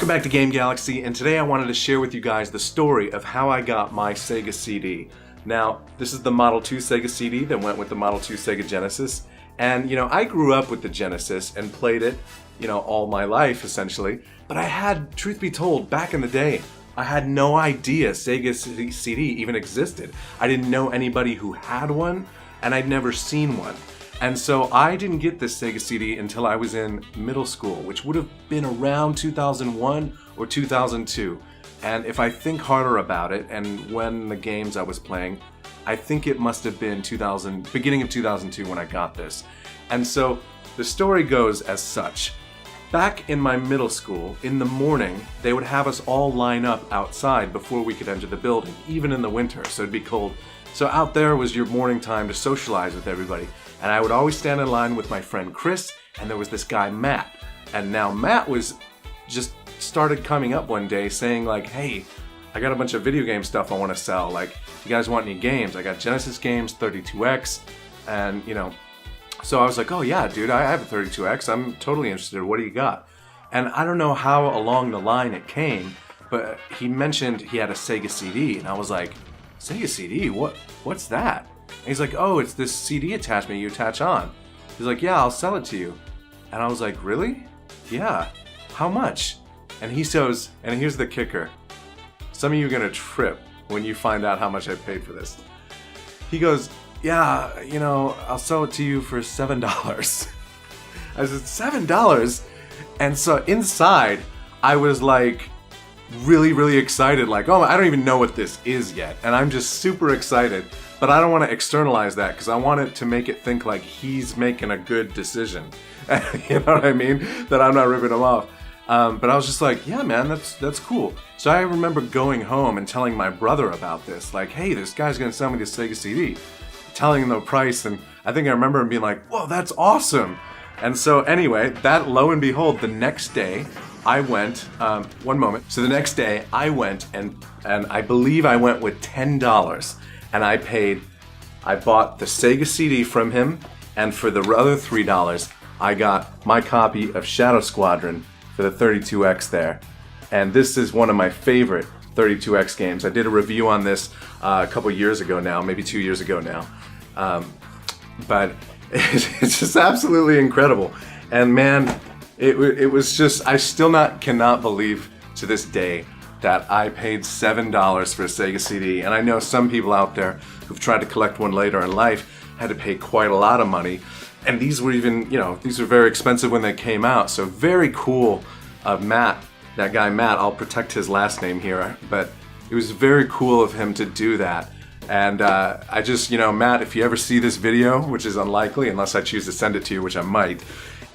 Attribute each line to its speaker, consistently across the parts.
Speaker 1: Welcome back to Game Galaxy, and today I wanted to share with you guys the story of how I got my Sega CD. Now, this is the Model 2 Sega CD that went with the Model 2 Sega Genesis, and I grew up with the Genesis and played it, all my life essentially, but I had, truth be told, back in the day, I had no idea Sega CD even existed. I didn't know anybody who had one, and I'd never seen one. And so I didn't get this Sega CD until I was in middle school, which would have been around 2001 or 2002. And if I think harder about it and when the games I was playing, I think it must have been beginning of 2002 when I got this. And so the story goes as such. Back in my middle school, in the morning, they would have us all line up outside before we could enter the building, even in the winter, so it'd be cold. So out there was your morning time to socialize with everybody. And I would always stand in line with my friend Chris, and there was this guy Matt. And now Matt was just started coming up one day saying like, hey, I got a bunch of video game stuff I want to sell. Like, you guys want any games? I got Genesis games, 32X, and so I was like, oh yeah, dude, I have a 32X. I'm totally interested. What do you got? And I don't know how along the line it came, but he mentioned he had a Sega CD, and I was like, Sega CD? What's that? And he's like, oh, it's this CD attachment you attach on. He's like, yeah, I'll sell it to you. And I was like, really? Yeah. How much? And he says, and here's the kicker. Some of you are going to trip when you find out how much I paid for this. He goes, yeah, I'll sell it to you for $7. I said, $7? And so inside, I was like, really, really excited. Like, oh, I don't even know what this is yet. And I'm just super excited. But I don't want to externalize that because I want it to make it think like he's making a good decision. You know what I mean? That I'm not ripping him off. But I was just like, yeah, man, that's cool. So I remember going home and telling my brother about this. Like, hey, this guy's going to sell me this Sega CD. Telling him the price. And I think I remember him being like, whoa, that's awesome. And so anyway, that lo and behold, the next day I went, one moment. So the next day I went and I believe I went with $10. And I bought the Sega CD from him, and for the other $3, I got my copy of Shadow Squadron for the 32X there. And this is one of my favorite 32X games. I did a review on this a couple years ago now, maybe 2 years ago now. But it's just absolutely incredible. And man, it was just, I still cannot believe to this day that I paid $7 for a Sega CD, and I know some people out there who've tried to collect one later in life had to pay quite a lot of money, and these were even, these were very expensive when they came out, so very cool of Matt, that guy Matt, I'll protect his last name here, but it was very cool of him to do that, and I just, Matt, if you ever see this video, which is unlikely unless I choose to send it to you, which I might,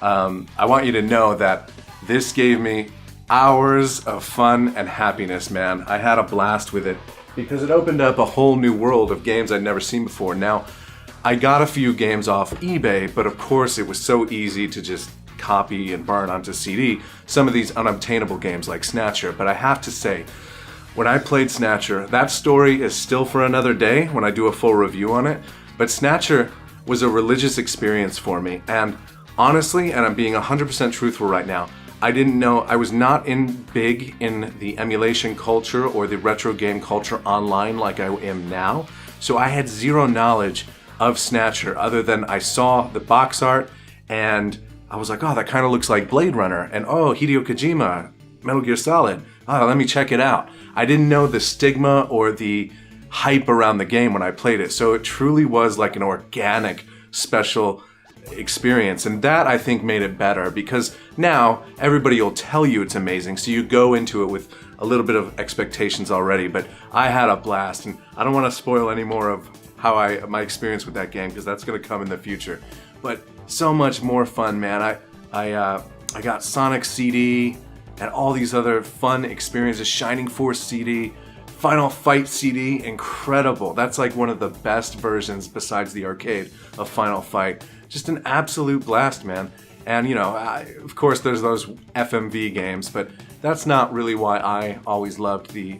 Speaker 1: I want you to know that this gave me hours of fun and happiness, man. I had a blast with it because it opened up a whole new world of games I'd never seen before. Now, I got a few games off eBay, but of course it was so easy to just copy and burn onto CD some of these unobtainable games like Snatcher. But I have to say, when I played Snatcher, that story is still for another day when I do a full review on it. But Snatcher was a religious experience for me. And honestly, and I'm being 100% truthful right now, I didn't know, I was not big in the emulation culture or the retro game culture online like I am now. So I had zero knowledge of Snatcher other than I saw the box art and I was like, oh, that kind of looks like Blade Runner. And oh, Hideo Kojima, Metal Gear Solid. Oh, let me check it out. I didn't know the stigma or the hype around the game when I played it. So it truly was like an organic, special experience, and that I think made it better because now everybody will tell you it's amazing, so you go into it with a little bit of expectations already. But I had a blast, and I don't want to spoil any more of how my experience with that game because that's going to come in the future. But so much more fun, man. I got Sonic CD and all these other fun experiences. Shining Force CD, Final Fight CD, incredible. That's like one of the best versions besides the arcade of Final Fight. Just an absolute blast, man. And of course there's those FMV games, but that's not really why I always loved the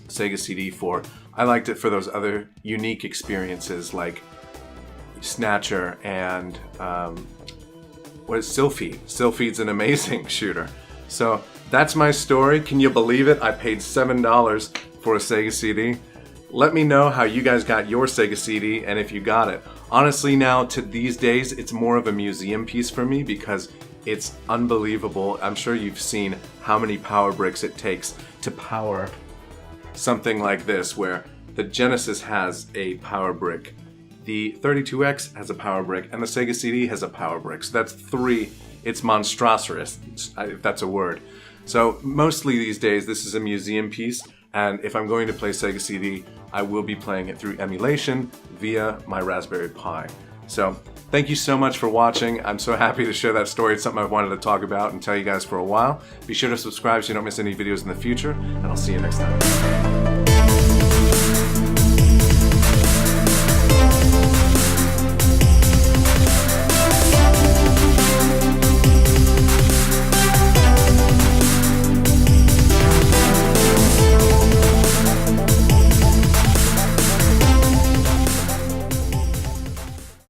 Speaker 1: Sega CD for. I liked it for those other unique experiences like Snatcher and what is Sylphid? Sylphid's an amazing shooter. So that's my story. Can you believe it? I paid $7 for a Sega CD. Let me know how you guys got your Sega CD and if you got it. Honestly now, to these days, it's more of a museum piece for me because it's unbelievable. I'm sure you've seen how many power bricks it takes to power something like this, where the Genesis has a power brick, the 32X has a power brick, and the Sega CD has a power brick. So that's 3. It's monstrous, if that's a word. So mostly these days, this is a museum piece, and if I'm going to play Sega CD, I will be playing it through emulation via my Raspberry Pi. So thank you so much for watching. I'm so happy to share that story. It's something I've wanted to talk about and tell you guys for a while. Be sure to subscribe so you don't miss any videos in the future, and I'll see you next time.